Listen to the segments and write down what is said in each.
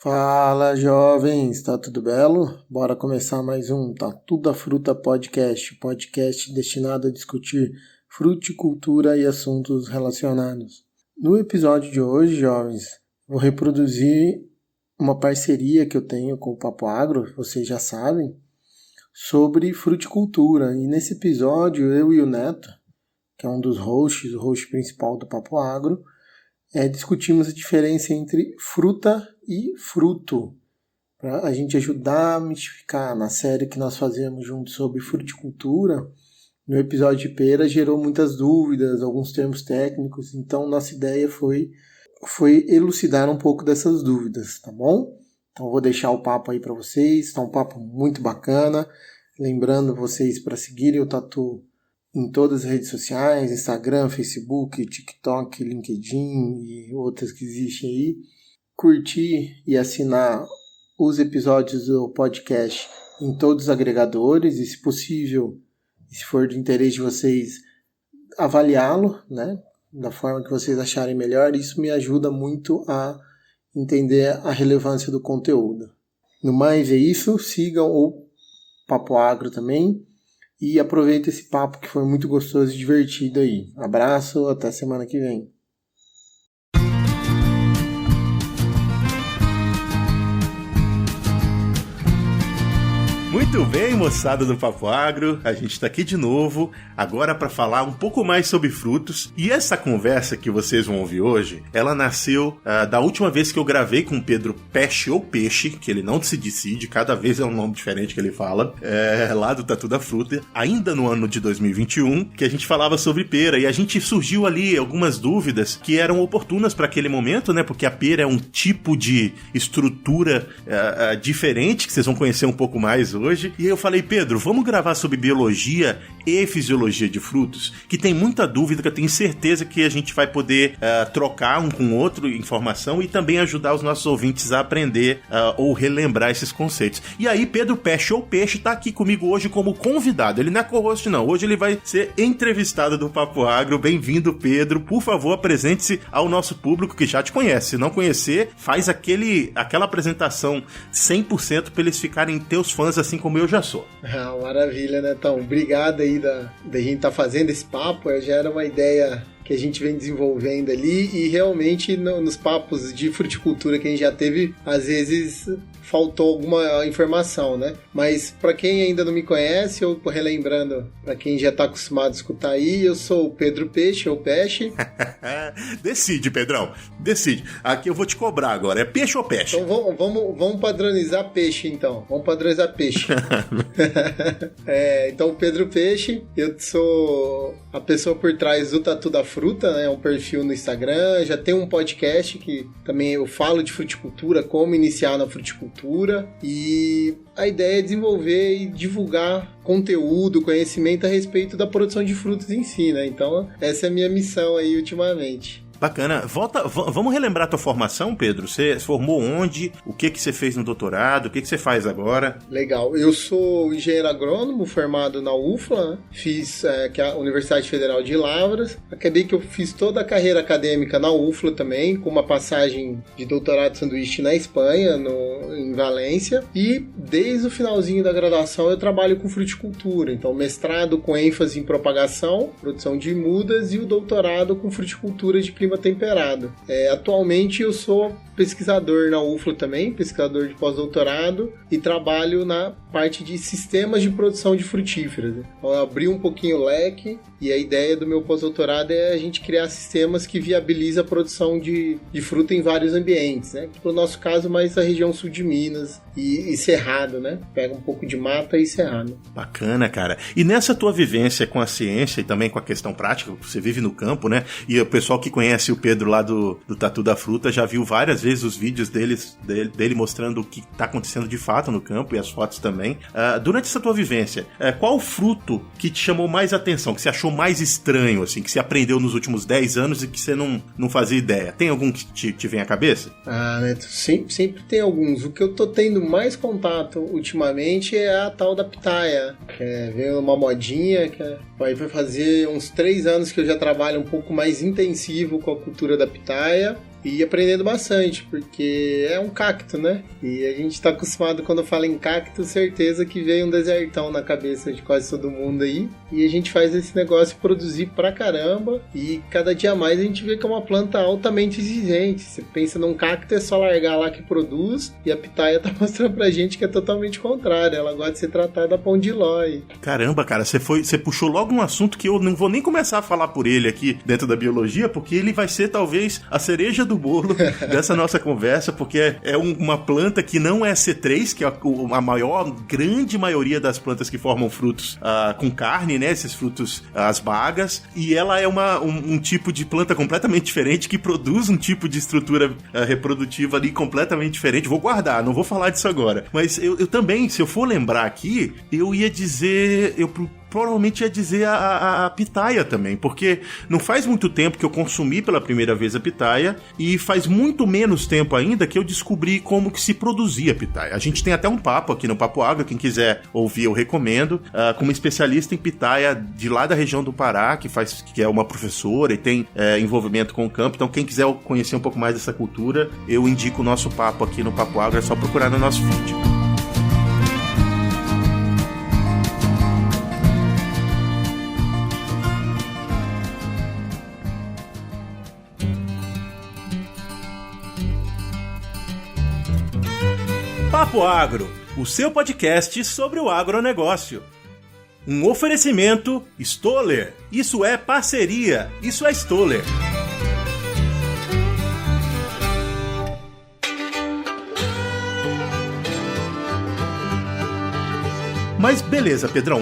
Fala, jovens, tá tudo belo? Bora começar mais um Tatu da Fruta Podcast, podcast destinado a discutir fruticultura e assuntos relacionados. No episódio de hoje, jovens, vou reproduzir uma parceria que eu tenho com o Papo Agro, vocês já sabem, sobre fruticultura. E nesse episódio, eu e o Neto, que é um dos hosts, o host principal do Papo Agro, discutimos a diferença entre fruta e fruto, para a gente ajudar a mistificar. Na série que nós fazemos junto sobre fruticultura, no episódio de pera gerou muitas dúvidas, alguns termos técnicos, então nossa ideia foi elucidar um pouco dessas dúvidas, tá bom? Então vou deixar o papo aí para vocês, tá um papo muito bacana, lembrando vocês para seguirem o Tatu em todas as redes sociais, Instagram, Facebook, TikTok, LinkedIn e outras que existem aí. Curtir e assinar os episódios do podcast em todos os agregadores e, se possível, se for de interesse de vocês, avaliá-lo, né, da forma que vocês acharem melhor. Isso me ajuda muito a entender a relevância do conteúdo. No mais é isso, sigam o Papo Agro também. E aproveita esse papo que foi muito gostoso e divertido aí. Abraço, até semana que vem. Muito bem, moçada do Papo Agro, a gente está aqui de novo, agora para falar um pouco mais sobre frutos. E essa conversa que vocês vão ouvir hoje, ela nasceu da última vez que eu gravei com o Pedro Peixe ou Peixe, que ele não se decide, cada vez é um nome diferente que ele fala, lá do Tatu da Fruta, ainda no ano de 2021, que a gente falava sobre pera. E a gente surgiu ali algumas dúvidas que eram oportunas para aquele momento, né? Porque a pera é um tipo de estrutura diferente, que vocês vão conhecer um pouco mais hoje. E aí eu falei, Pedro, vamos gravar sobre biologia e fisiologia de frutos, que tem muita dúvida, que eu tenho certeza que a gente vai poder trocar um com o outro informação e também ajudar os nossos ouvintes a aprender ou relembrar esses conceitos. E aí Pedro Peixe ou Peixe tá aqui comigo hoje como convidado. Ele não é co-host não, hoje ele vai ser entrevistado do Papo Agro. Bem-vindo, Pedro. Por favor, apresente-se ao nosso público que já te conhece. Se não conhecer, faz aquela apresentação 100% para eles ficarem teus fãs assim como eu já sou. Maravilha, né, Tom? Obrigado aí da gente estar fazendo esse papo. Já era uma ideia que a gente vem desenvolvendo ali e realmente nos papos de fruticultura que a gente já teve, às vezes faltou alguma informação, né? Mas para quem ainda não me conhece, ou relembrando, para quem já tá acostumado a escutar aí, eu sou o Pedro Peixe ou Peixe. Decide, Pedrão, decide. Aqui eu vou te cobrar agora, é peixe ou peixe? Então vamos padronizar peixe, então. Vamos padronizar peixe. Então, Pedro Peixe, eu sou a pessoa por trás do Tatu da Fruta, né? É um perfil no Instagram, já tem um podcast que também eu falo de fruticultura, como iniciar na fruticultura, e a ideia é desenvolver e divulgar conteúdo, conhecimento a respeito da produção de frutos em si, né? Então, essa é a minha missão aí ultimamente. Bacana. Vamos relembrar a tua formação, Pedro? Você formou onde? O que você fez no doutorado? O que você faz agora? Legal. Eu sou engenheiro agrônomo formado na UFLA, né? Fiz que é a Universidade Federal de Lavras. Acabei que eu fiz toda a carreira acadêmica na UFLA também, com uma passagem de doutorado de sanduíche na Espanha, em Valência. E desde o finalzinho da graduação eu trabalho com fruticultura. Então, mestrado com ênfase em propagação, produção de mudas, e o doutorado com fruticultura de clima temperado. Atualmente eu sou pesquisador na UFLA também, pesquisador de pós-doutorado, e trabalho na parte de sistemas de produção de frutíferas. Então, eu abri um pouquinho o leque, e a ideia do meu pós-doutorado é a gente criar sistemas que viabilizam a produção de fruta em vários ambientes, né? No nosso caso, mais a região sul de Minas e Cerrado, né? Pega um pouco de mata e Cerrado. Bacana, cara. E nessa tua vivência com a ciência e também com a questão prática, você vive no campo, né? E o pessoal que conhece o Pedro lá do Tatu da Fruta já viu várias vezes os vídeos dele mostrando o que está acontecendo de fato no campo e as fotos também. Durante essa tua vivência, qual o fruto que te chamou mais atenção, que você achou mais estranho, assim, que você aprendeu nos últimos 10 anos e que você não fazia ideia? Tem algum que te vem à cabeça? Neto, sempre tem alguns. O que eu tô tendo mais contato ultimamente é a tal da pitaia, que veio uma modinha, vai fazer uns 3 anos que eu já trabalho um pouco mais intensivo com a cultura da pitaia. e aprendendo bastante, porque é um cacto, né? E a gente tá acostumado, quando fala em cacto, certeza que veio um desertão na cabeça de quase todo mundo aí, e a gente faz esse negócio produzir pra caramba, e cada dia mais a gente vê que é uma planta altamente exigente. Você pensa num cacto, é só largar lá que produz, e a pitaia tá mostrando pra gente que é totalmente contrário, ela gosta de ser tratada a pão de ló. Caramba, cara, você puxou logo um assunto que eu não vou nem começar a falar por ele aqui dentro da biologia, porque ele vai ser talvez a cereja do bolo dessa nossa conversa, porque é uma planta que não é C3, que é a grande maioria das plantas que formam frutos com carne, né, esses frutos, as bagas, e ela é um tipo de planta completamente diferente, que produz um tipo de estrutura reprodutiva ali completamente diferente. Vou guardar, não vou falar disso agora, mas eu também, se eu for lembrar aqui, eu ia dizer, provavelmente ia dizer a pitaia também, porque não faz muito tempo que eu consumi pela primeira vez a pitaia, e faz muito menos tempo ainda que eu descobri como que se produzia a pitaia. A gente tem até um papo aqui no Papo Agro, quem quiser ouvir eu recomendo, com uma especialista em pitaia de lá da região do Pará, que é uma professora e tem envolvimento com o campo. Então quem quiser conhecer um pouco mais dessa cultura, eu indico o nosso papo aqui no Papo Agro, é só procurar no nosso feed. Papo Agro, o seu podcast sobre o agronegócio. Um oferecimento Stoller. Isso é parceria. Isso é Stoller. Mas beleza, Pedrão,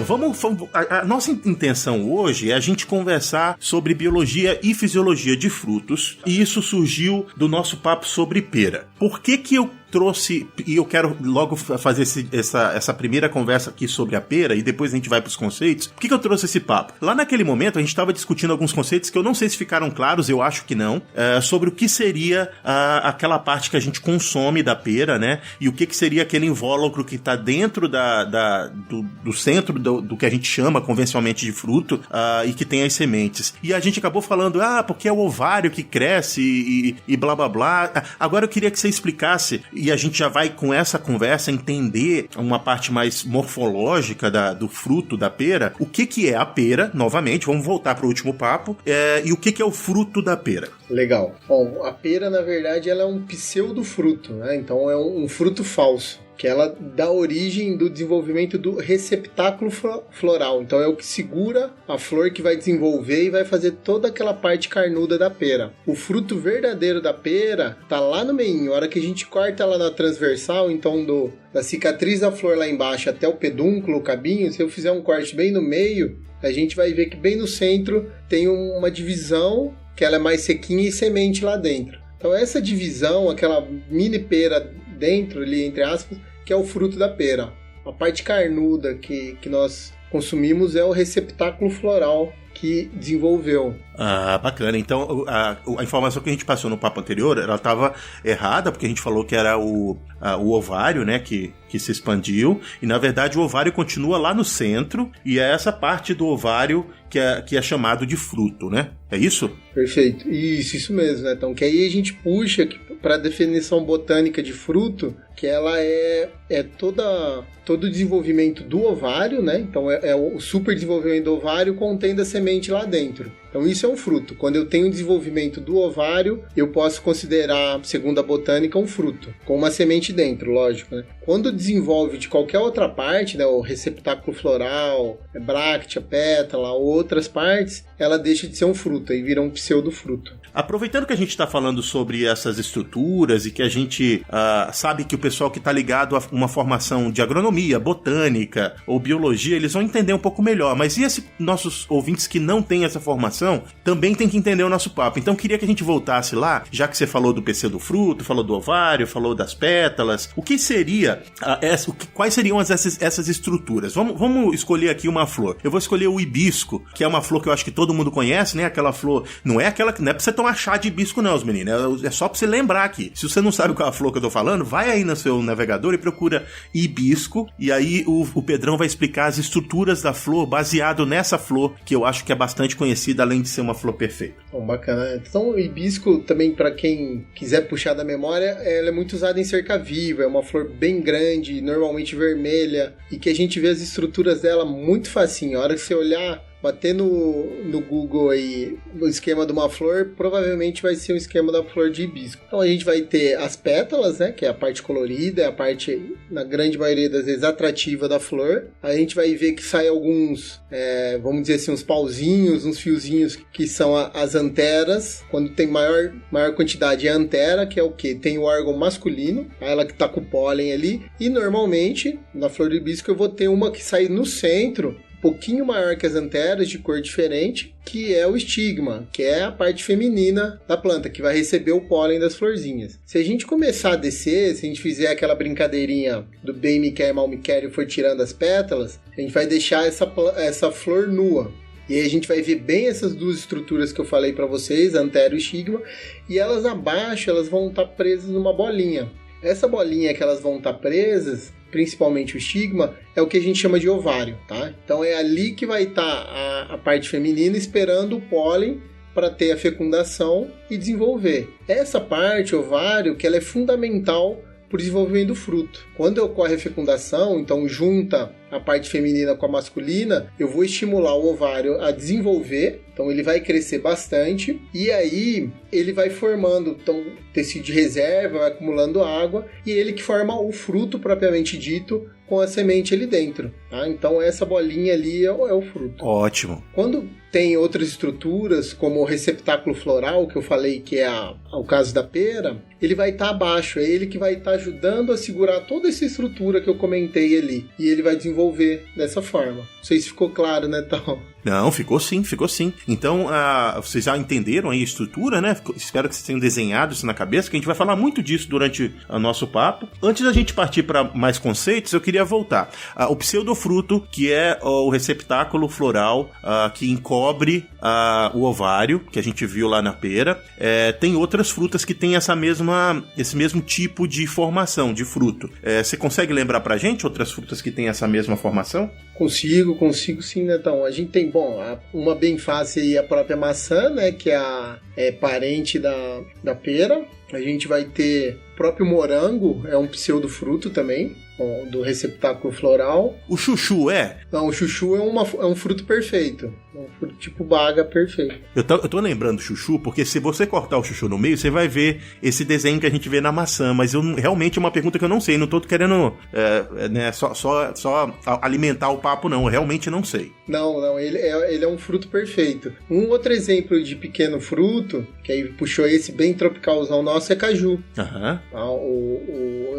a nossa intenção hoje é a gente conversar sobre biologia e fisiologia de frutos, e isso surgiu do nosso papo sobre pera. Por que eu trouxe, e eu quero logo fazer essa primeira conversa aqui sobre a pera, e depois a gente vai para os conceitos. Por que eu trouxe esse papo? Lá naquele momento a gente estava discutindo alguns conceitos que eu não sei se ficaram claros, eu acho que não, sobre o que seria aquela parte que a gente consome da pera, né? E o que seria aquele invólucro que está dentro do centro do que a gente chama convencionalmente de fruto, e que tem as sementes. E a gente acabou falando, porque é o ovário que cresce e blá blá blá. Agora eu queria que você explicasse, e a gente já vai com essa conversa entender uma parte mais morfológica do fruto da pera. O que é a pera, novamente, vamos voltar para o último papo, e o que é o fruto da pera. Legal. Bom, a pera, na verdade, ela é um pseudofruto, né? Então é um fruto falso, que ela dá origem do desenvolvimento do receptáculo floral. Então é o que segura a flor, que vai desenvolver e vai fazer toda aquela parte carnuda da pera. O fruto verdadeiro da pera tá lá no meio. A hora que a gente corta ela na transversal, então da cicatriz da flor lá embaixo até o pedúnculo, o cabinho, se eu fizer um corte bem no meio, a gente vai ver que bem no centro tem uma divisão, que ela é mais sequinha, e semente lá dentro. Então essa divisão, aquela mini pera dentro ali, entre aspas, que é o fruto da pera. A parte carnuda que nós consumimos é o receptáculo floral que desenvolveu. Bacana. Então, a informação que a gente passou no papo anterior, ela estava errada, porque a gente falou que era o ovário, né, que se expandiu, e na verdade o ovário continua lá no centro, e é essa parte do ovário que é chamado de fruto, né? É isso? Perfeito. Isso mesmo, né? Então, que aí a gente puxa para a definição botânica de fruto, que ela é todo o desenvolvimento do ovário, né? Então, é o super desenvolvimento do ovário contendo a semente lá dentro. Então isso é um fruto. Quando eu tenho o desenvolvimento do ovário, eu posso considerar, segundo a botânica, um fruto, com uma semente dentro, lógico, né? Quando desenvolve de qualquer outra parte, né, o receptáculo floral, bráctea, pétala, outras partes, ela deixa de ser um fruto e vira um pseudofruto. Aproveitando que a gente está falando sobre essas estruturas e que a gente sabe que o pessoal que está ligado a uma formação de agronomia, botânica ou biologia, eles vão entender um pouco melhor, mas e esses nossos ouvintes que não têm essa formação também tem que entender o nosso papo. Então queria que a gente voltasse lá, já que você falou do pseudofruto, falou do ovário, falou das pétalas, o que seria, quais seriam essas estruturas? Vamos escolher aqui uma flor. Eu vou escolher o hibisco, que é uma flor que eu acho que todo mundo conhece, né? Aquela flor, não é pra você tomar chá de hibisco não, os meninos, é só pra você lembrar aqui. Se você não sabe qual é a flor que eu tô falando, vai aí no seu navegador e procura hibisco, e aí o Pedrão vai explicar as estruturas da flor baseado nessa flor, que eu acho que é bastante conhecida, além além de ser uma flor perfeita. Bom, bacana. Então, o hibisco, também para quem quiser puxar da memória, ela é muito usada em cerca viva, é uma flor bem grande, normalmente vermelha, e que a gente vê as estruturas dela muito facinho. A hora que você olhar, bater no Google aí o esquema de uma flor, provavelmente vai ser um esquema da flor de hibisco. Então a gente vai ter as pétalas, né, que é a parte colorida, é a parte, na grande maioria das vezes, atrativa da flor. A gente vai ver que sai alguns, vamos dizer assim, uns pauzinhos, uns fiozinhos que são as anteras. Quando tem maior quantidade é a antera, que é o quê? Tem o órgão masculino, ela que tá com o pólen ali. E normalmente, na flor de hibisco, eu vou ter uma que sai no centro, pouquinho maior que as anteras, de cor diferente, que é o estigma, que é a parte feminina da planta, que vai receber o pólen das florzinhas. Se a gente começar a descer, se a gente fizer aquela brincadeirinha do bem me quer, mal me quer e for tirando as pétalas, a gente vai deixar essa flor nua. E aí a gente vai ver bem essas duas estruturas que eu falei para vocês, a antera e o estigma, e elas abaixo, elas vão estar presas numa bolinha. Essa bolinha que elas vão estar presas, principalmente o estigma, é o que a gente chama de ovário, tá? Então é ali que vai estar a parte feminina esperando o pólen para ter a fecundação e desenvolver. Essa parte, ovário, que ela é fundamental para o desenvolvimento do fruto. Quando ocorre a fecundação, então junta a parte feminina com a masculina, eu vou estimular o ovário a desenvolver, então ele vai crescer bastante, e aí ele vai formando tecido de reserva, vai acumulando água, e ele que forma o fruto propriamente dito, com a semente ali dentro, tá? Então essa bolinha ali é o fruto. Ótimo. Quando tem outras estruturas, como o receptáculo floral, que eu falei que é o caso da pera, ele vai estar abaixo, é ele que vai estar ajudando a segurar toda essa estrutura que eu comentei ali, e ele vai desenvolver dessa forma. Não sei se ficou claro, né, Tom? Não, ficou sim. Então, vocês já entenderam aí a estrutura, né? Espero que vocês tenham desenhado isso na cabeça, que a gente vai falar muito disso durante o nosso papo. Antes da gente partir para mais conceitos, eu queria voltar. O pseudofruto, que é o receptáculo floral que encobre o ovário, que a gente viu lá na pera. Tem outras frutas que têm esse mesmo tipo de formação de fruto. Você consegue lembrar pra gente outras frutas que têm essa mesma formação? Consigo sim, né, Então, a gente tem, uma bem fácil aí, a própria maçã, né, que é parente da pera. A gente vai ter o próprio morango, é um pseudofruto também, do receptáculo floral. O chuchu é? Não, o chuchu é um fruto perfeito. É um fruto tipo baga perfeito. Eu tô lembrando do chuchu, porque se você cortar o chuchu no meio, você vai ver esse desenho que a gente vê na maçã, mas realmente é uma pergunta que eu não sei, não tô querendo só alimentar o papo, não, eu realmente não sei. Não, ele é um fruto perfeito. Um outro exemplo de pequeno fruto, que aí puxou esse bem tropicalzão nosso, é caju.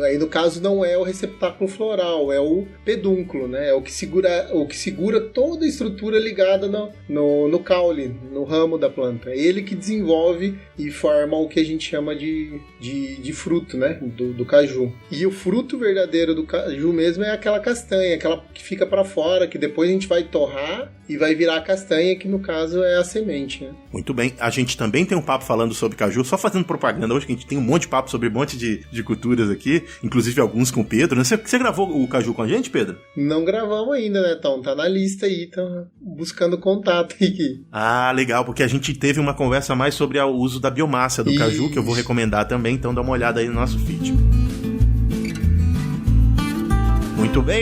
Aí no caso não é o receptáculo floral, é o pedúnculo, né? É o que segura toda a estrutura ligada no caule, no ramo da planta. É ele que desenvolve e forma o que a gente chama de fruto, né? Do caju. E o fruto verdadeiro do caju mesmo é aquela castanha, aquela que fica para fora, que depois a gente vai torrar e vai virar a castanha, que no caso é a semente, né? Muito bem. A gente também tem um papo falando sobre caju, só fazendo propaganda hoje, que a gente tem um monte de papo sobre um monte de culturas aqui, inclusive alguns com o Pedro, né? Você gravou o caju com a gente, Pedro? Não gravamos ainda, né, Tom? Tá na lista aí, tá buscando contato aqui. Ah, legal, porque a gente teve uma conversa mais sobre o uso da biomassa do caju, que eu vou recomendar também, então dá uma olhada aí no nosso feed.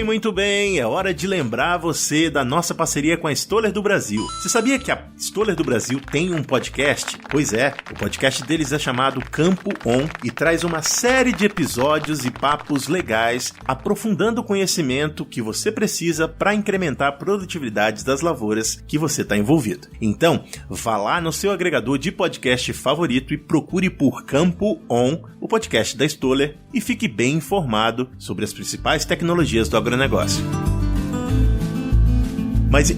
Muito bem, é hora de lembrar você da nossa parceria com a Stoller do Brasil. Você sabia que a Stoller do Brasil tem um podcast? Pois é, o podcast deles é chamado Campo On e traz uma série de episódios e papos legais, aprofundando o conhecimento que você precisa para incrementar a produtividade das lavouras que você está envolvido. Então, vá lá no seu agregador de podcast favorito e procure por Campo On, o podcast da Stoller, e fique bem informado sobre as principais tecnologias do agronegócio.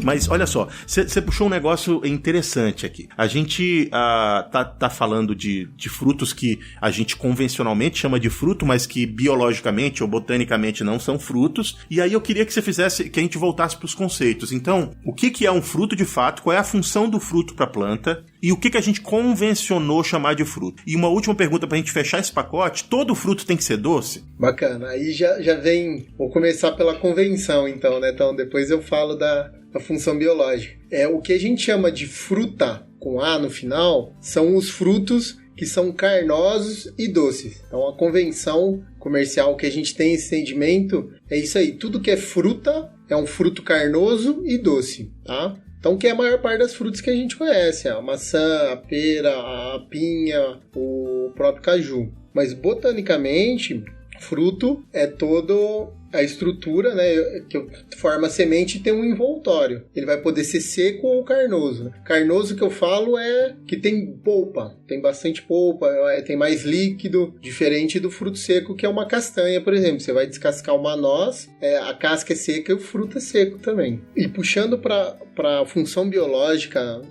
Mas olha só, você puxou um negócio interessante aqui. A gente tá falando de frutos que a gente convencionalmente chama de fruto, mas que biologicamente ou botanicamente não são frutos. E aí eu queria que a gente voltasse para os conceitos. Então, o que é um fruto de fato? Qual é a função do fruto para a planta? E o que a gente convencionou chamar de fruto? E uma última pergunta para a gente fechar esse pacote: todo fruto tem que ser doce? Bacana. Aí já vem... Vou começar pela convenção, então, né? Então, depois eu falo da função biológica. O que a gente chama de fruta com A no final, são os frutos que são carnosos e doces. Então, a convenção comercial que a gente tem esse entendimento é isso aí. Tudo que é fruta é um fruto carnoso e doce, tá? Então, que é a maior parte das frutas que a gente conhece. A maçã, a pera, a pinha, o próprio caju. Mas, botanicamente, fruto é todo a estrutura, né, que forma a semente e tem um envoltório. Ele vai poder ser seco ou carnoso. Carnoso que eu falo é que tem polpa, tem bastante polpa, tem mais líquido, diferente do fruto seco, que é uma castanha, por exemplo. Você vai descascar uma noz, a casca é seca e o fruto é seco também. E puxando para a função biológica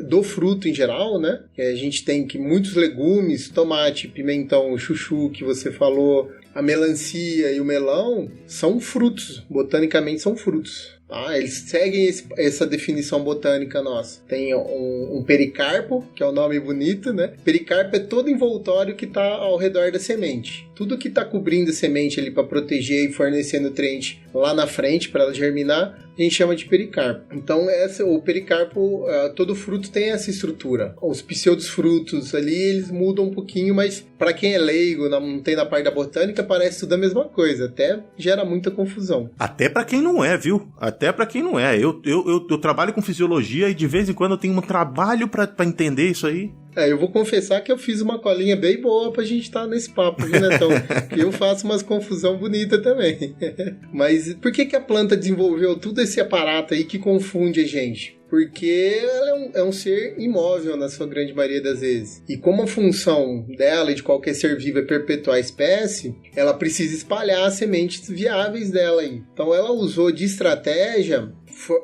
do fruto em geral, né, a gente tem que muitos legumes, tomate, pimentão, chuchu, que você falou, a melancia e o melão são frutos, botanicamente são frutos. Tá? Eles seguem essa definição botânica nossa. Tem um pericarpo, que é o nome bonito, né? Pericarpo é todo envoltório que está ao redor da semente. Tudo que está cobrindo a semente ali para proteger e fornecer nutriente lá na frente para ela germinar, a gente chama de pericarpo. Então, o pericarpo, todo fruto tem essa estrutura. Os pseudofrutos ali, eles mudam um pouquinho, mas para quem é leigo, não tem na parte da botânica, parece tudo a mesma coisa. Até gera muita confusão. Até para quem não é, viu? Até para quem não é. Eu trabalho com fisiologia e de vez em quando eu tenho um trabalho para entender isso aí. Eu vou confessar que eu fiz uma colinha bem boa pra gente estar nesse papo, viu, Netão? Que eu faço umas confusão bonita também. Mas por que a planta desenvolveu todo esse aparato aí que confunde a gente? Porque ela é um ser imóvel na sua grande maioria das vezes. E como a função dela e de qualquer ser vivo é perpetuar a espécie, ela precisa espalhar as sementes viáveis dela aí. Então ela usou de estratégia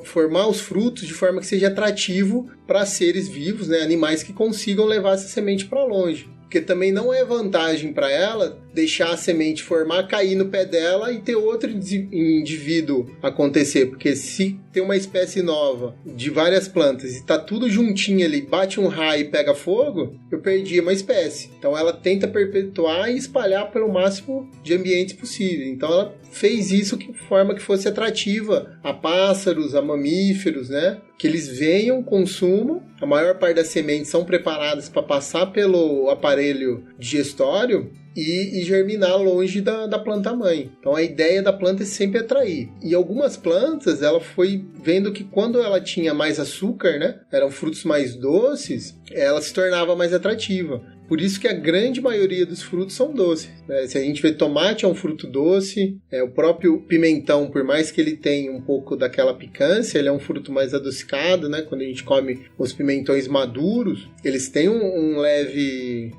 formar os frutos de forma que seja atrativo para seres vivos, né, animais que consigam levar essa semente para longe. Porque também não é vantagem para ela deixar a semente formar, cair no pé dela e ter outro indivíduo acontecer. Porque se tem uma espécie nova de várias plantas e está tudo juntinho ali, bate um raio e pega fogo, eu perdi uma espécie. Então ela tenta perpetuar e espalhar pelo máximo de ambientes possível. Então ela fez isso de forma que fosse atrativa a pássaros, a mamíferos, né? Que eles venham, consumam. A maior parte das sementes são preparadas para passar pelo aparelho digestório e germinar longe da planta-mãe. Então a ideia da planta é sempre atrair. E algumas plantas, ela foi vendo que quando ela tinha mais açúcar, né, eram frutos mais doces, ela se tornava mais atrativa. Por isso que a grande maioria dos frutos são doces, né? Se a gente vê tomate é um fruto doce, o próprio pimentão, por mais que ele tenha um pouco daquela picância, ele é um fruto mais adocicado, né? Quando a gente come os pimentões maduros, eles têm um leve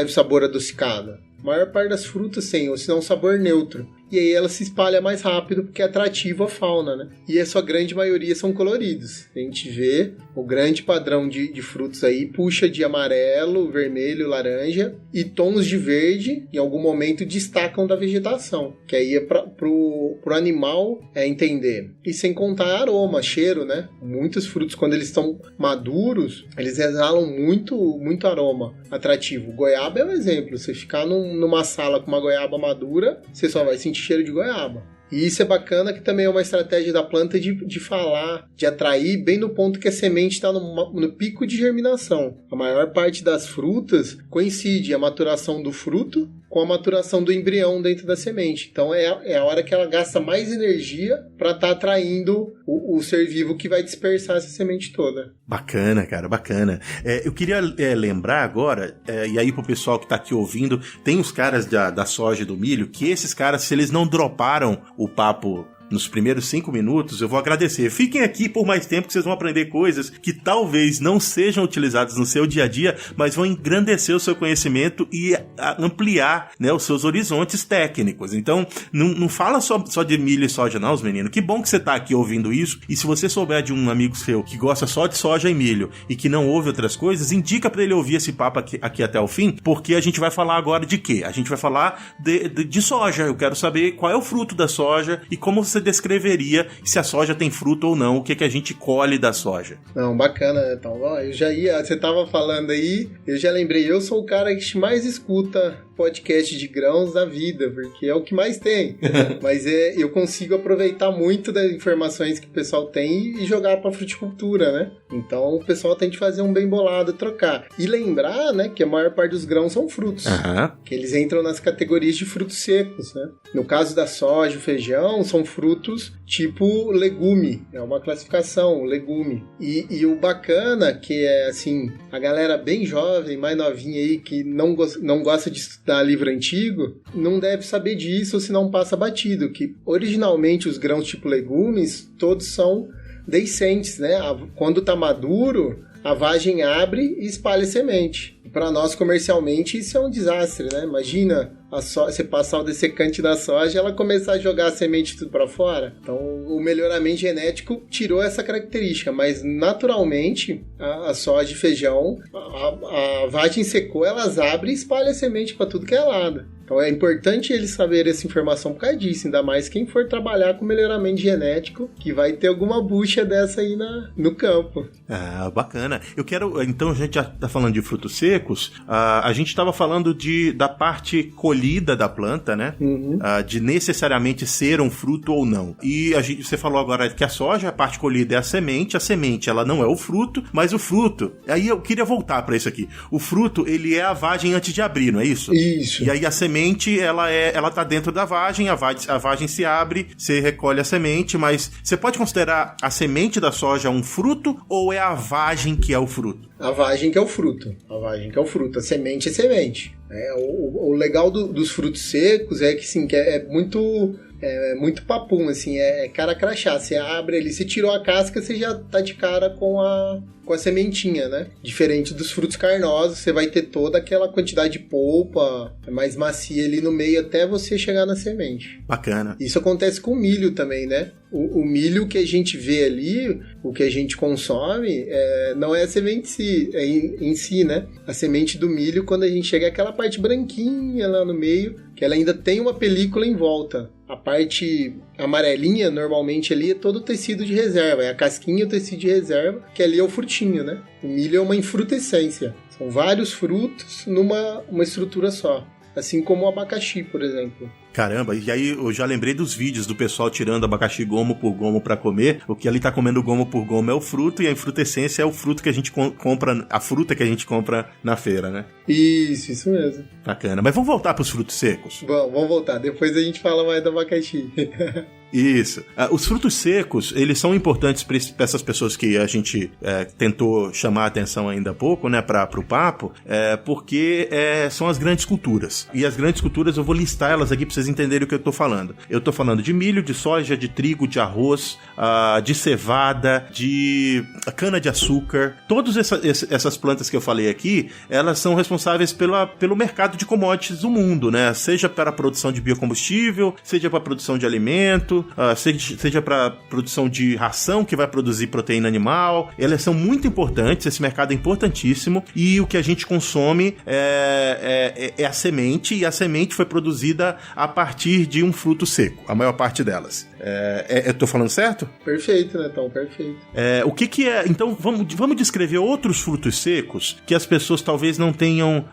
sabor adocicado. A maior parte das frutas tem, ou senão um sabor neutro. E aí ela se espalha mais rápido porque é atrativa a fauna, né? E a sua grande maioria são coloridos. A gente vê o grande padrão de frutos aí, puxa de amarelo, vermelho, laranja, e tons de verde, em algum momento, destacam da vegetação. Que aí é pro animal entender. E sem contar aroma, cheiro, né? Muitos frutos, quando eles estão maduros, eles exalam muito aroma atrativo. Goiaba é um exemplo. Você ficar numa sala com uma goiaba madura, você só vai sentir cheiro de goiaba. E isso é bacana, que também é uma estratégia da planta de falar, de atrair bem no ponto que a semente está no pico de germinação. A maior parte das frutas coincide a maturação do fruto com a maturação do embrião dentro da semente. Então é a hora que ela gasta mais energia para estar atraindo o ser vivo que vai dispersar essa semente toda. Bacana, cara, bacana. Eu queria lembrar agora, e aí pro pessoal que tá aqui ouvindo, tem os caras da soja e do milho, que esses caras, se eles não droparam o papo nos primeiros 5 minutos, eu vou agradecer. Fiquem aqui por mais tempo que vocês vão aprender coisas que talvez não sejam utilizadas no seu dia a dia, mas vão engrandecer o seu conhecimento e ampliar, né, os seus horizontes técnicos. Então, não fala só de milho e soja não, os meninos. Que bom que você tá aqui ouvindo isso, e se você souber de um amigo seu que gosta só de soja e milho e que não ouve outras coisas, indica pra ele ouvir esse papo aqui até o fim, porque a gente vai falar agora de quê? A gente vai falar de soja. Eu quero saber qual é o fruto da soja e como você descreveria se a soja tem fruto ou não, o que a gente colhe da soja. Não, bacana, então, você tava falando aí, eu já lembrei, eu sou o cara que mais escuta podcast de grãos da vida, porque é o que mais tem. Mas eu consigo aproveitar muito das informações que o pessoal tem e jogar para fruticultura, né? Então o pessoal tem que fazer um bem bolado, trocar. E lembrar, né, que a maior parte dos grãos são frutos. Que eles entram nas categorias de frutos secos, né? No caso da soja, o feijão, são frutos tipo legume. É uma classificação, legume. E o bacana, que é assim, a galera bem jovem, mais novinha aí, que não gosta de estudar livro antigo, não deve saber disso, ou senão passa batido. Que originalmente os grãos tipo legumes, todos são deiscentes, né? Quando tá maduro, a vagem abre e espalha semente. Para nós, comercialmente, isso é um desastre, né? Imagina você passar o dessecante da soja e ela começar a jogar a semente tudo para fora. Então, o melhoramento genético tirou essa característica, mas naturalmente, a soja e feijão, a vagem secou, elas abrem e espalham a semente para tudo que é lado. Então é importante eles saberem essa informação por causa disso, ainda mais quem for trabalhar com melhoramento genético, que vai ter alguma bucha dessa aí no campo. Ah, bacana. Eu quero, então a gente já tá falando de frutos secos, a gente estava falando da parte colhida da planta, né? De necessariamente ser um fruto ou não. E você falou agora que a soja, a parte colhida é a semente ela não é o fruto, mas o fruto, aí eu queria voltar para isso aqui. O fruto, ele é a vagem antes de abrir, não é isso? Isso. E aí a semente, ela tá dentro da vagem, a vagem se abre, você recolhe a semente, mas você pode considerar a semente da soja um fruto ou é a vagem que é o fruto? A vagem que é o fruto. A semente é semente. O legal dos frutos secos é que, sim, que é muito papum, assim, é cara crachá. Você abre ali, você tirou a casca, você já tá de cara com a sementinha, né? Diferente dos frutos carnosos, você vai ter toda aquela quantidade de polpa mais macia ali no meio até você chegar na semente. Bacana. Isso acontece com o milho também, né? O milho que a gente vê ali, o que a gente consome, não é a semente em si, né? A semente do milho, quando a gente chega, é aquela parte branquinha lá no meio, que ela ainda tem uma película em volta. A parte amarelinha, normalmente, ali é todo o tecido de reserva. É a casquinha e o tecido de reserva, que ali é o frutinho, né? O milho é uma infrutescência. São vários frutos numa estrutura só. Assim como o abacaxi, por exemplo. Caramba, e aí eu já lembrei dos vídeos do pessoal tirando abacaxi gomo por gomo pra comer. O que ali tá comendo gomo por gomo é o fruto, e a infrutescência é o fruto que a gente compra, a fruta que a gente compra na feira, né? Isso mesmo. Bacana, mas vamos voltar pros frutos secos? Vamos voltar, depois a gente fala mais do abacaxi. Isso. Os frutos secos, eles são importantes para essas pessoas que a gente tentou chamar a atenção ainda há pouco, né, para o papo, porque são as grandes culturas. E as grandes culturas, eu vou listar elas aqui para vocês entenderem o que eu tô falando. Eu tô falando de milho, de soja, de trigo, de arroz, de cevada, de cana-de-açúcar. Todas essas plantas que eu falei aqui, elas são responsáveis pelo mercado de commodities do mundo, né? Seja para a produção de biocombustível, seja para a produção de alimento, seja para produção de ração que vai produzir proteína animal. Elas são muito importantes, esse mercado é importantíssimo, e o que a gente consome é a semente, e a semente foi produzida a partir de um fruto seco, a maior parte delas. Eu tô falando certo? Perfeito, Netão, perfeito. O que é... Então, vamos descrever outros frutos secos que as pessoas talvez não tenham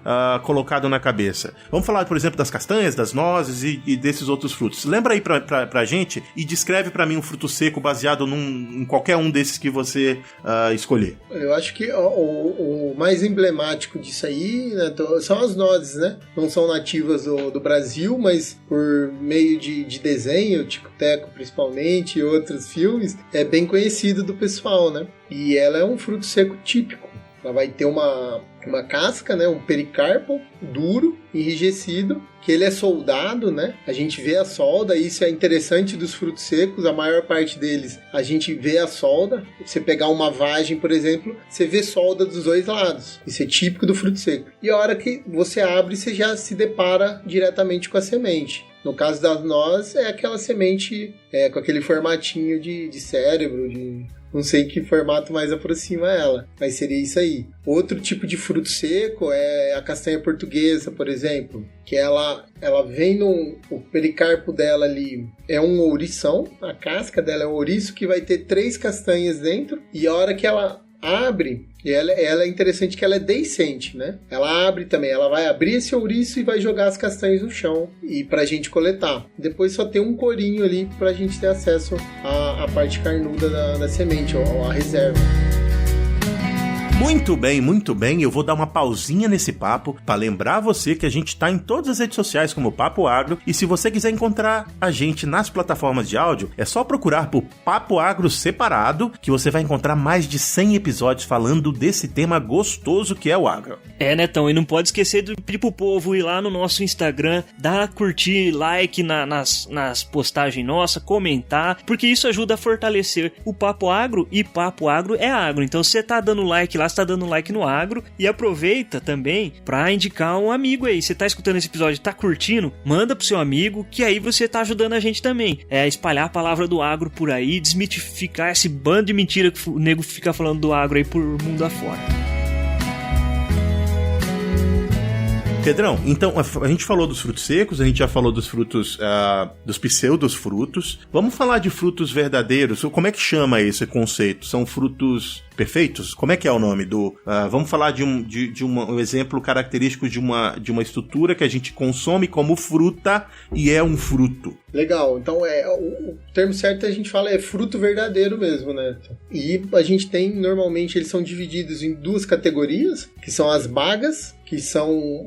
colocado na cabeça. Vamos falar, por exemplo, das castanhas, das nozes e desses outros frutos. Lembra aí pra gente e descreve pra mim um fruto seco baseado em qualquer um desses que você escolher. Eu acho que o mais emblemático disso aí, né, são as nozes, né? Não são nativas do Brasil, mas por meio de desenho, Tico-Teco principalmente, e outros filmes, é bem conhecido do pessoal, né? E ela é um fruto seco típico. Ela vai ter uma casca, né? Um pericarpo duro, enrijecido, que ele é soldado, né? A gente vê a solda, e isso é interessante dos frutos secos, a maior parte deles, a gente vê a solda. Você pegar uma vagem, por exemplo, você vê solda dos dois lados. Isso é típico do fruto seco. E a hora que você abre, você já se depara diretamente com a semente. No caso das nozes, é aquela semente com aquele formatinho de cérebro, não sei que formato mais aproxima ela, mas seria isso aí. Outro tipo de fruto seco é a castanha portuguesa, por exemplo, que ela vem o pericarpo dela ali é um ourição, a casca dela é um ouriço que vai ter 3 castanhas dentro, e a hora que ela abre, e ela é interessante que ela é deiscente, né? Ela abre também, ela vai abrir esse ouriço e vai jogar as castanhas no chão e pra gente coletar. Depois só tem um corinho ali pra gente ter acesso à parte carnuda da semente, ou à reserva. Muito bem. Eu vou dar uma pausinha nesse papo para lembrar você que a gente tá em todas as redes sociais como Papo Agro, e se você quiser encontrar a gente nas plataformas de áudio, é só procurar por Papo Agro separado, que você vai encontrar mais de 100 episódios falando desse tema gostoso que é o agro. Netão, e não pode esquecer de pedir pro povo ir lá no nosso Instagram, dar curtir, like nas postagens nossas, comentar, porque isso ajuda a fortalecer o Papo Agro, e Papo Agro é agro. Então se você tá dando like lá, você tá dando like no agro, e aproveita também pra indicar um amigo aí. Você tá escutando esse episódio, tá curtindo? Manda pro seu amigo, que aí você tá ajudando a gente também. É espalhar a palavra do agro por aí, desmitificar esse bando de mentira que o nego fica falando do agro aí por mundo afora. Pedrão, então a gente falou dos frutos secos, a gente já falou dos frutos, dos pseudos frutos. Vamos falar de frutos verdadeiros. Como é que chama esse conceito? São frutos perfeitos? Como é que é o nome do... vamos falar de um exemplo característico de uma estrutura que a gente consome como fruta e é um fruto. Legal, então o termo certo a gente fala é fruto verdadeiro mesmo, né? E a gente tem, normalmente, eles são divididos em duas categorias, que são as bagas, que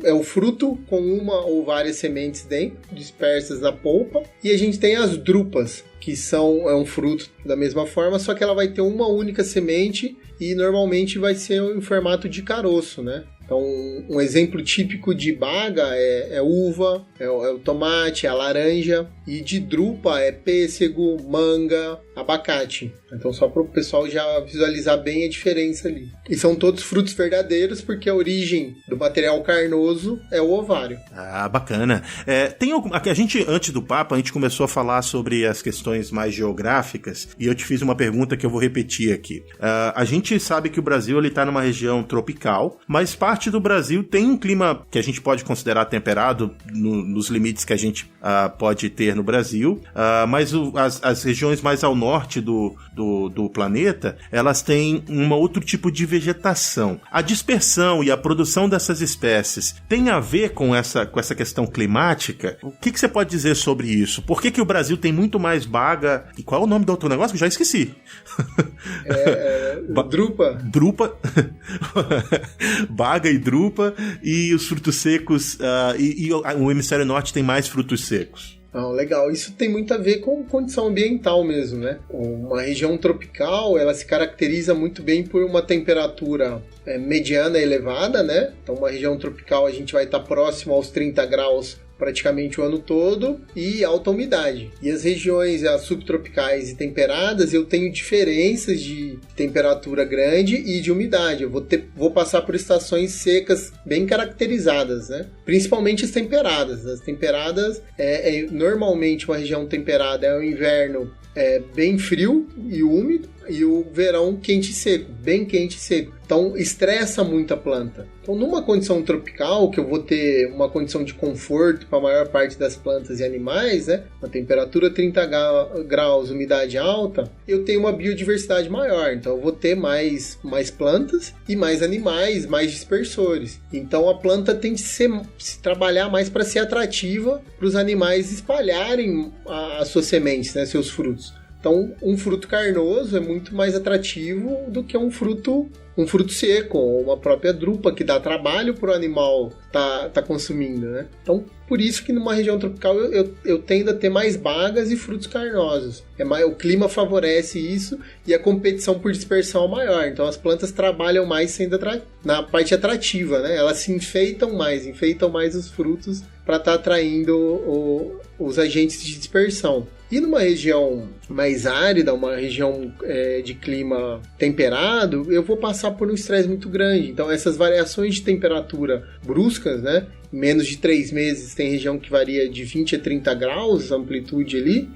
é o fruto com uma ou várias sementes dentro, dispersas na polpa, e a gente tem as drupas, que é um fruto da mesma forma, só que ela vai ter uma única semente e normalmente vai ser em formato de caroço, né? Então, um exemplo típico de baga é uva, é o tomate, é a laranja, e de drupa é pêssego, manga, abacate. Então, só para o pessoal já visualizar bem a diferença ali. E são todos frutos verdadeiros, porque a origem do material carnoso é o ovário. Ah, bacana. A gente, antes do papo, a gente começou a falar sobre as questões mais geográficas, e eu te fiz uma pergunta que eu vou repetir aqui. A gente sabe que o Brasil está numa região tropical, mas parte do Brasil tem um clima que a gente pode considerar temperado nos limites que a gente pode ter no Brasil, mas as regiões mais ao norte do planeta, elas têm um outro tipo de vegetação. A dispersão e a produção dessas espécies tem a ver com essa questão climática? O que você pode dizer sobre isso? Por que o Brasil tem muito mais baga? E qual é o nome do outro negócio que eu já esqueci? Drupa. Drupa. Baga e drupa, e os frutos secos, e o hemisfério norte tem mais frutos secos. Legal, isso tem muito a ver com condição ambiental mesmo, né? Uma região tropical, ela se caracteriza muito bem por uma temperatura mediana elevada, né? Então, uma região tropical a gente vai estar próximo aos 30 graus praticamente o ano todo, e alta umidade. E as regiões subtropicais e temperadas, eu tenho diferenças de temperatura grande e de umidade. Eu vou passar por estações secas bem caracterizadas, né? Principalmente as temperadas. As temperadas, normalmente uma região temperada é o inverno bem frio e úmido, e o verão quente e seco, bem quente e seco. Então, estressa muito a planta. Então, numa condição tropical, que eu vou ter uma condição de conforto para a maior parte das plantas e animais, né? Uma temperatura 30 graus, umidade alta, eu tenho uma biodiversidade maior. Então, eu vou ter mais plantas e mais animais, mais dispersores. Então, a planta tem de se trabalhar mais para ser atrativa para os animais espalharem as suas sementes, né? Seus frutos. Então, um fruto carnoso é muito mais atrativo do que um fruto seco, ou uma própria drupa, que dá trabalho para o animal tá consumindo, né? Então, por isso que numa região tropical eu tendo a ter mais bagas e frutos carnosos. O clima favorece isso, e a competição por dispersão é maior. Então, as plantas trabalham mais sendo na parte atrativa, né? Elas se enfeitam mais os frutos para estar atraindo os agentes de dispersão. E numa região mais árida, uma região de clima temperado, eu vou passar por um estresse muito grande. Então, essas variações de temperatura bruscas, né? Em menos de 3 meses, tem região que varia de 20 a 30 graus, a amplitude ali,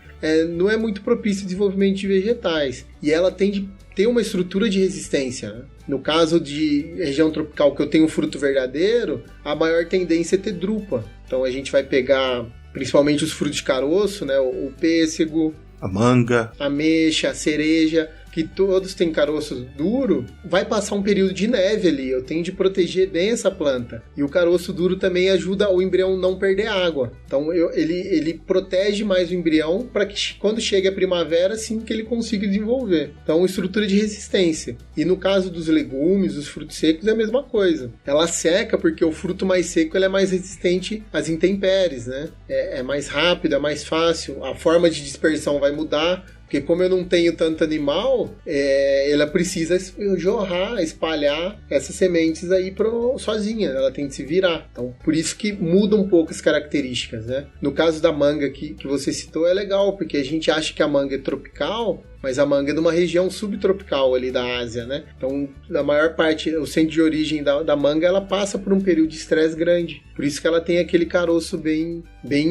não é muito propício ao desenvolvimento de vegetais. E ela tem de ter uma estrutura de resistência, né? No caso de região tropical, que eu tenho fruto verdadeiro, a maior tendência é ter drupa. Então, a gente vai pegar principalmente os frutos de caroço, né? O pêssego, a manga, a ameixa, a cereja, que todos têm caroço duro, vai passar um período de neve ali. Eu tenho de proteger bem essa planta. E o caroço duro também ajuda o embrião não perder água. Então ele protege mais o embrião para que quando chegue a primavera, sim, que ele consiga desenvolver. Então, estrutura de resistência. E no caso dos legumes, os frutos secos, é a mesma coisa. Ela seca porque o fruto mais seco ele é mais resistente às intempéries, né? É mais rápido, é mais fácil. A forma de dispersão vai mudar. Porque como eu não tenho tanto animal, ela precisa jorrar, espalhar essas sementes aí sozinha. Ela tem que se virar. Então, por isso que muda um pouco as características, né? No caso da manga que você citou, é legal, porque a gente acha que a manga é tropical, mas a manga é de uma região subtropical ali da Ásia, né? Então, na maior parte, o centro de origem da manga, ela passa por um período de estresse grande. Por isso que ela tem aquele caroço bem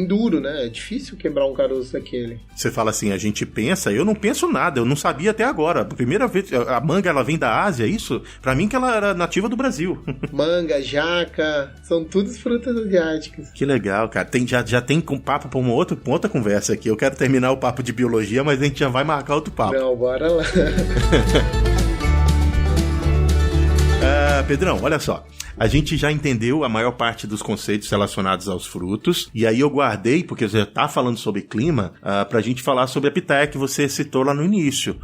duro, né? É difícil quebrar um caroço daquele. Você fala assim, a gente pensa, eu não penso nada, eu não sabia até agora. Primeira vez, a manga, ela vem da Ásia, é isso? Pra mim que ela era nativa do Brasil. Manga, jaca, são todas frutas asiáticas. Que legal, cara. Já tem papo pra uma outra conversa aqui. Eu quero terminar o papo de biologia, mas a gente já vai marcar outro papo. Não, bora lá. Pedrão, olha só. A gente já entendeu a maior parte dos conceitos relacionados aos frutos, e aí eu guardei, porque você já tá falando sobre clima, pra gente falar sobre a pitaia que você citou lá no início,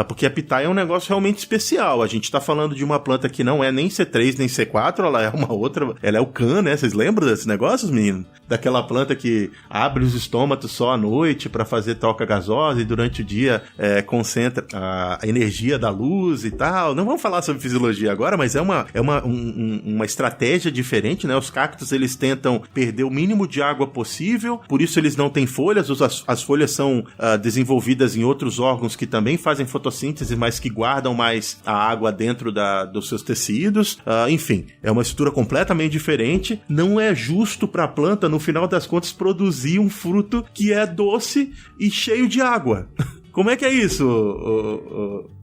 porque a pitaia é um negócio realmente especial. A gente tá falando de uma planta que não é nem C3 nem C4, ela é uma outra, ela é o can, né? Vocês lembram desses negócios, menino? Daquela planta que abre os estômatos só à noite para fazer troca gasosa e durante o dia concentra a energia da luz e tal. Não vamos falar sobre fisiologia agora, mas é uma estratégia diferente, né? Os cactos, eles tentam perder o mínimo de água possível, por isso eles não têm folhas. As folhas são desenvolvidas em outros órgãos que também fazem fotossíntese, mas que guardam mais a água dentro dos seus tecidos. Enfim, é uma estrutura completamente diferente. Não é justo para a planta, no final das contas, produzir um fruto que é doce e cheio de água. Como é que é isso,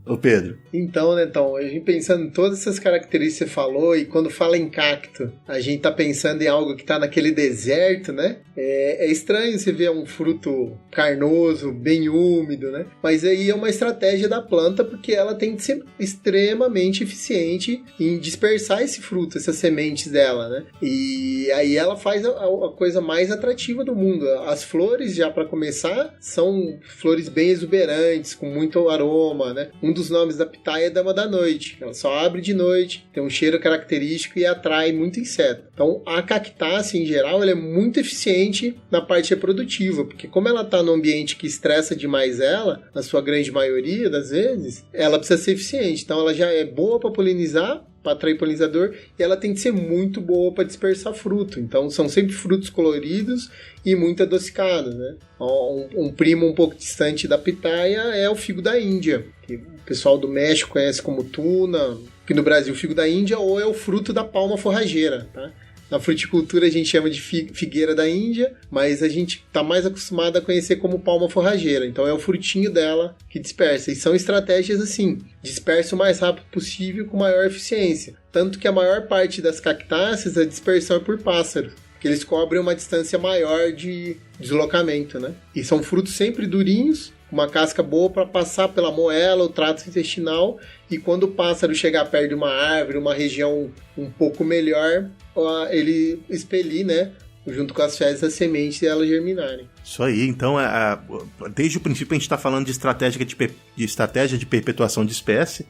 ô Pedro? Então, né, Tom, a gente pensando em todas essas características que você falou, e quando fala em cacto, a gente tá pensando em algo que tá naquele deserto, né? É estranho você ver um fruto carnoso, bem úmido, né? Mas aí é uma estratégia da planta, porque ela tem que ser extremamente eficiente em dispersar esse fruto, essas sementes dela, né? E aí ela faz a coisa mais atrativa do mundo. As flores, já para começar, são flores bem exuberantes, com muito aroma, né? Um dos nomes da pitaia é Dama da Noite. Ela só abre de noite, tem um cheiro característico e atrai muito inseto. Então, a cactácea, em geral, ela é muito eficiente na parte reprodutiva, porque como ela está num ambiente que estressa demais ela, na sua grande maioria das vezes, ela precisa ser eficiente. Então, ela já é boa para polinizar, para atrair polinizador, e ela tem que ser muito boa para dispersar fruto. Então, são sempre frutos coloridos e muito adocicados, né? Um primo um pouco distante da pitaia é o figo da Índia, que o pessoal do México conhece como tuna, que no Brasil o figo da Índia, ou é o fruto da palma forrageira, tá? Na fruticultura a gente chama de figueira da Índia, mas a gente está mais acostumado a conhecer como palma forrageira. Então é o frutinho dela que dispersa. E são estratégias assim, dispersa o mais rápido possível com maior eficiência. Tanto que a maior parte das cactáceas, a dispersão é por pássaros, que eles cobrem uma distância maior de deslocamento, né? E são frutos sempre durinhos, uma casca boa para passar pela moela, o trato intestinal, e quando o pássaro chegar perto de uma árvore, uma região um pouco melhor, ele expelir, né, junto com as fezes, as sementes e elas germinarem. Isso aí, então, desde o princípio a gente está falando de estratégia de perpetuação de espécie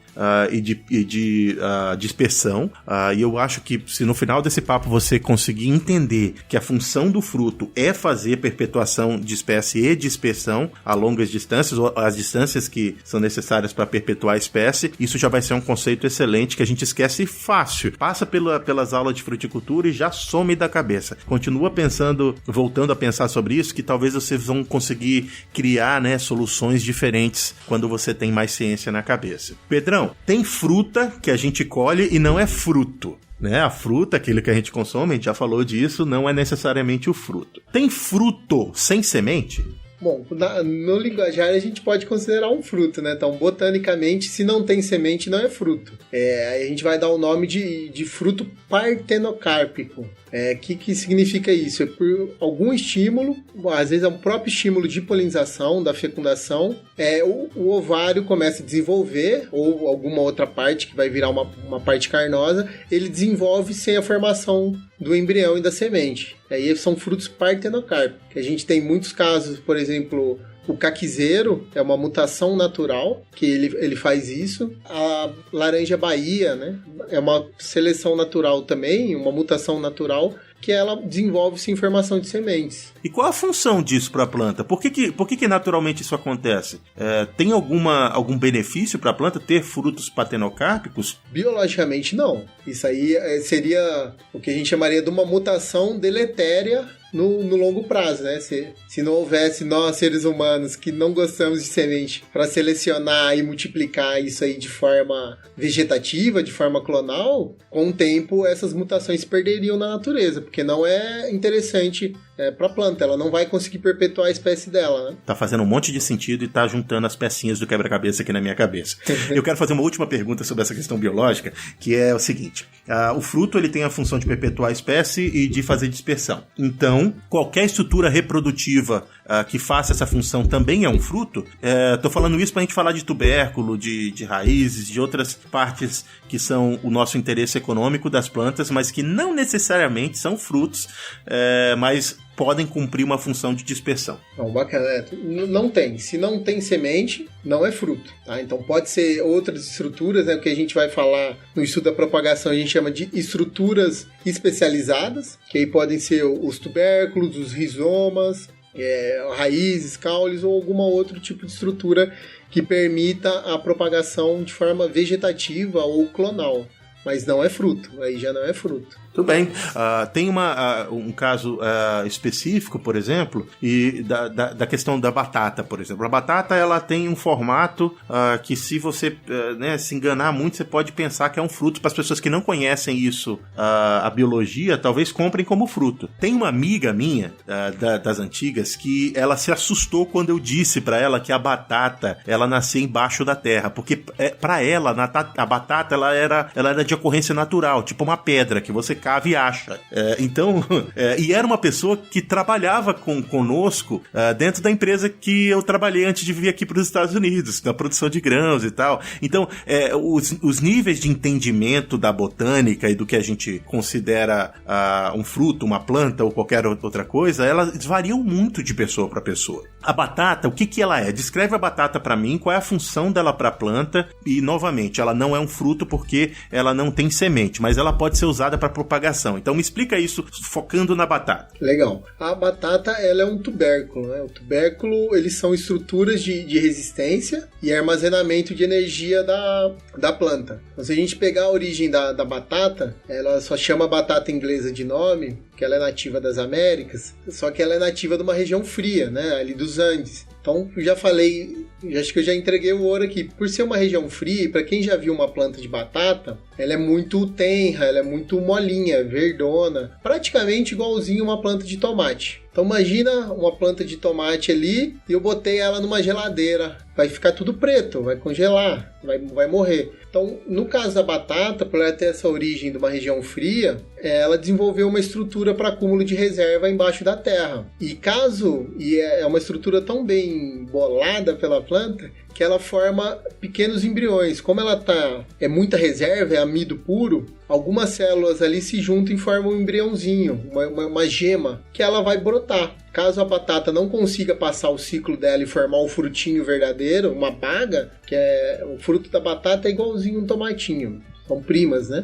e de dispersão, e eu acho que se no final desse papo você conseguir entender que a função do fruto é fazer perpetuação de espécie e dispersão a longas distâncias, ou as distâncias que são necessárias para perpetuar a espécie, isso já vai ser um conceito excelente que a gente esquece fácil. Passa pelas aulas de fruticultura e já some da cabeça. Continua pensando, voltando a pensar sobre isso, que talvez vocês vão conseguir criar, né, soluções diferentes quando você tem mais ciência na cabeça. Pedrão, tem fruta que a gente colhe e não é fruto, né? A fruta, aquele que a gente consome, a gente já falou disso, não é necessariamente o fruto. Tem fruto sem semente? Bom, no linguajar a gente pode considerar um fruto, né? Então, botanicamente, se não tem semente, não é fruto. Aí a gente vai dar o nome de fruto partenocárpico. Que significa isso? É por algum estímulo, às vezes é um próprio estímulo de polinização, da fecundação, o ovário começa a desenvolver, ou alguma outra parte que vai virar uma parte carnosa, ele desenvolve sem a formação do embrião e da semente. Aí são frutos partenocárpicos. A gente tem muitos casos, por exemplo, o caquizeiro é uma mutação natural, que ele faz isso. A laranja Bahia, né, é uma seleção natural também, uma mutação natural, que ela desenvolve sem formação de sementes. E qual a função disso para a planta? Por que naturalmente isso acontece? Tem algum benefício para a planta ter frutos partenocárpicos? Biologicamente, não. Isso aí seria o que a gente chamaria de uma mutação deletéria no longo prazo, né? Se não houvesse nós, seres humanos, que não gostamos de semente, para selecionar e multiplicar isso aí de forma vegetativa, de forma clonal, com o tempo essas mutações se perderiam na natureza, porque não é interessante para a planta, ela não vai conseguir perpetuar a espécie dela, né? Tá fazendo um monte de sentido e tá juntando as pecinhas do quebra-cabeça aqui na minha cabeça. Eu quero fazer uma última pergunta sobre essa questão biológica, que é o seguinte: o fruto ele tem a função de perpetuar a espécie e de fazer dispersão. Então, qualquer estrutura reprodutiva que faça essa função também é um fruto? Tô falando isso pra gente falar de tubérculo, de raízes, de outras partes que são o nosso interesse econômico das plantas, mas que não necessariamente são frutos, mas podem cumprir uma função de dispersão. Não, bacana. Não tem. Se não tem semente, não é fruto. Tá? Então pode ser outras estruturas, né? O que a gente vai falar no estudo da propagação, a gente chama de estruturas especializadas, que aí podem ser os tubérculos, os rizomas, raízes, caules ou algum outro tipo de estrutura que permita a propagação de forma vegetativa ou clonal. Mas não é fruto, aí já não é fruto. Tudo bem. Tem um caso específico, por exemplo, e da questão da batata, por exemplo. A batata ela tem um formato que, se você se enganar muito, você pode pensar que é um fruto. Para as pessoas que não conhecem isso, a biologia, talvez comprem como fruto. Tem uma amiga minha, das antigas, que ela se assustou quando eu disse para ela que a batata ela nascia embaixo da terra, porque para ela a batata ela era de ocorrência natural, tipo uma pedra que você cava e acha. E era uma pessoa que trabalhava conosco dentro da empresa que eu trabalhei antes de vir aqui para os Estados Unidos, na produção de grãos e tal. Então, os níveis de entendimento da botânica e do que a gente considera um fruto, uma planta ou qualquer outra coisa, elas variam muito de pessoa para pessoa. A batata, o que ela é? Descreve a batata para mim, qual é a função dela para a planta, e, novamente, ela não é um fruto porque ela não tem semente, mas ela pode ser usada para propagação. Então me explica isso focando na batata. Legal. A batata ela é um tubérculo, né? O tubérculo, eles são estruturas de resistência e armazenamento de energia da planta. Então, se a gente pegar a origem da batata, ela só chama batata inglesa de nome, que ela é nativa das Américas, só que ela é nativa de uma região fria, né? Ali dos Andes. Então, eu já falei, acho que eu já entreguei o ouro aqui. Por ser uma região fria, e para quem já viu uma planta de batata, ela é muito tenra, ela é muito molinha, verdona, praticamente igualzinho uma planta de tomate. Então imagina uma planta de tomate ali e eu botei ela numa geladeira. Vai ficar tudo preto, vai congelar, vai morrer. Então, no caso da batata, por ela ter essa origem de uma região fria, ela desenvolveu uma estrutura para acúmulo de reserva embaixo da terra. E é uma estrutura tão bem bolada pela planta que ela forma pequenos embriões. Como ela é muita reserva, é amido puro, algumas células ali se juntam e formam um embriãozinho, uma gema, que ela vai brotar. Caso a batata não consiga passar o ciclo dela e formar um frutinho verdadeiro, uma baga, que o fruto da batata é igualzinho um tomatinho. São primas, né?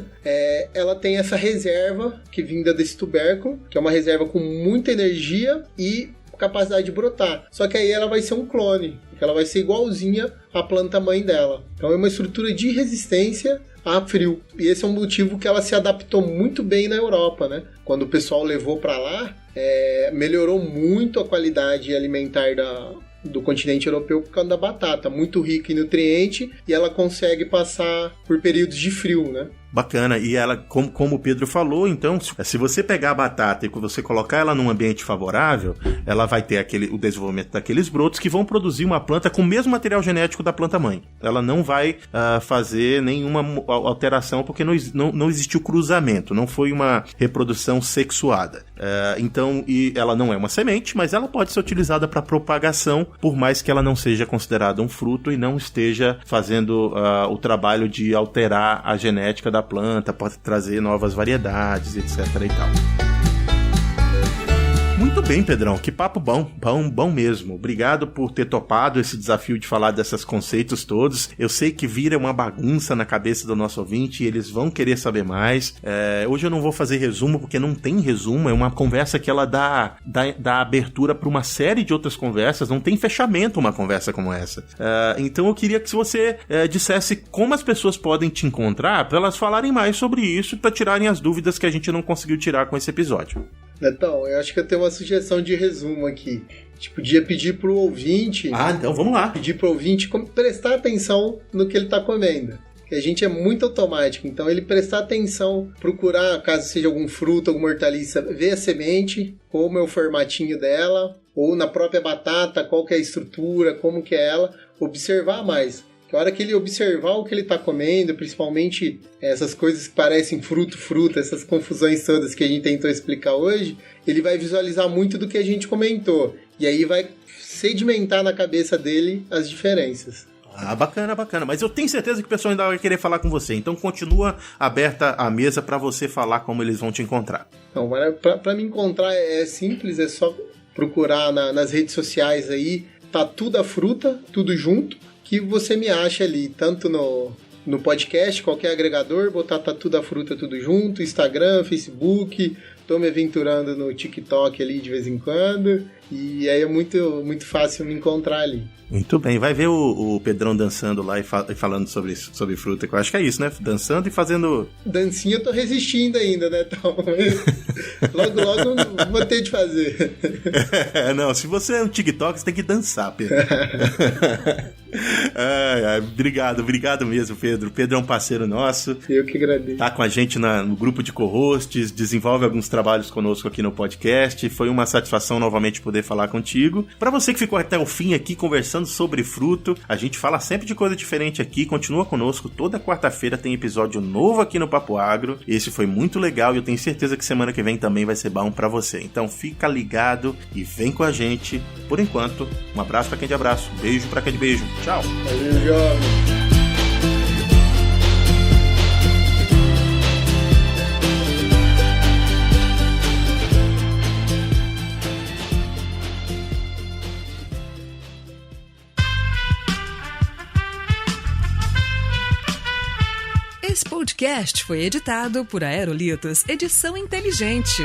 Ela tem essa reserva que vinda desse tubérculo, que é uma reserva com muita energia e capacidade de brotar. Só que aí ela vai ser um clone, porque ela vai ser igualzinha à planta mãe dela. Então é uma estrutura de resistência a frio. E esse é um motivo que ela se adaptou muito bem na Europa, né? Quando o pessoal levou para lá, melhorou muito a qualidade alimentar do continente europeu por causa da batata, muito rica em nutriente, e ela consegue passar por períodos de frio, né? Bacana. E ela, como o Pedro falou, então, se você pegar a batata e você colocar ela num ambiente favorável, ela vai ter o desenvolvimento daqueles brotos que vão produzir uma planta com o mesmo material genético da planta-mãe. Ela não vai fazer nenhuma alteração porque não existiu cruzamento, não foi uma reprodução sexuada. Então, ela não é uma semente, mas ela pode ser utilizada para propagação, por mais que ela não seja considerada um fruto e não esteja fazendo o trabalho de alterar a genética da planta, pode trazer novas variedades, etc. e tal. Muito bem, Pedrão, que papo bom mesmo. Obrigado por ter topado esse desafio de falar desses conceitos todos. Eu sei que vira uma bagunça na cabeça do nosso ouvinte e eles vão querer saber mais. Hoje eu não vou fazer resumo porque não tem resumo, é uma conversa que ela dá abertura para uma série de outras conversas, não tem fechamento uma conversa como essa. Então eu queria que você dissesse como as pessoas podem te encontrar para elas falarem mais sobre isso, para tirarem as dúvidas que a gente não conseguiu tirar com esse episódio. Então, eu acho que eu tenho uma sugestão de resumo aqui. A gente podia pedir pro ouvinte... então vamos lá. Pedir pro ouvinte prestar atenção no que ele tá comendo. Que a gente é muito automático. Então, ele prestar atenção, procurar, caso seja algum fruto, alguma hortaliça, ver a semente, como é o formatinho dela, ou na própria batata, qual que é a estrutura, como que é ela. Observar mais. A hora que ele observar o que ele está comendo, principalmente essas coisas que parecem fruta, essas confusões todas que a gente tentou explicar hoje, ele vai visualizar muito do que a gente comentou. E aí vai sedimentar na cabeça dele as diferenças. Bacana. Mas eu tenho certeza que o pessoal ainda vai querer falar com você. Então continua aberta a mesa para você falar como eles vão te encontrar. Não, para me encontrar é simples, é só procurar nas redes sociais aí, Tatu da Fruta, tudo junto. Que você me acha ali, tanto no podcast, qualquer agregador, botar Tatu da Fruta tudo junto, Instagram, Facebook, tô me aventurando no TikTok ali de vez em quando, e aí é muito, muito fácil me encontrar ali. Muito bem, vai ver o Pedrão dançando lá e falando sobre fruta, que eu acho que é isso, né? Dançando e fazendo... Dancinha eu tô resistindo ainda, né, Tom? Logo vou ter de fazer. Não, se você é um TikTok, você tem que dançar, Pedro. Obrigado mesmo, Pedro. Pedro é um parceiro nosso. Eu que agradeço. Tá com a gente no grupo de co-hosts, desenvolve alguns trabalhos conosco aqui no podcast. Foi uma satisfação novamente poder falar contigo. Pra você que ficou até o fim aqui conversando sobre fruto, a gente fala sempre de coisa diferente aqui. Continua conosco, toda quarta-feira tem episódio novo aqui no Papo Agro. Esse foi muito legal e eu tenho certeza que semana que vem também vai ser bom pra você. Então fica ligado e vem com a gente. Por enquanto, um abraço pra quem de abraço, beijo pra quem de beijo. Tchau. Valeu, jovem. Esse podcast foi editado por Aerolitos Edição Inteligente.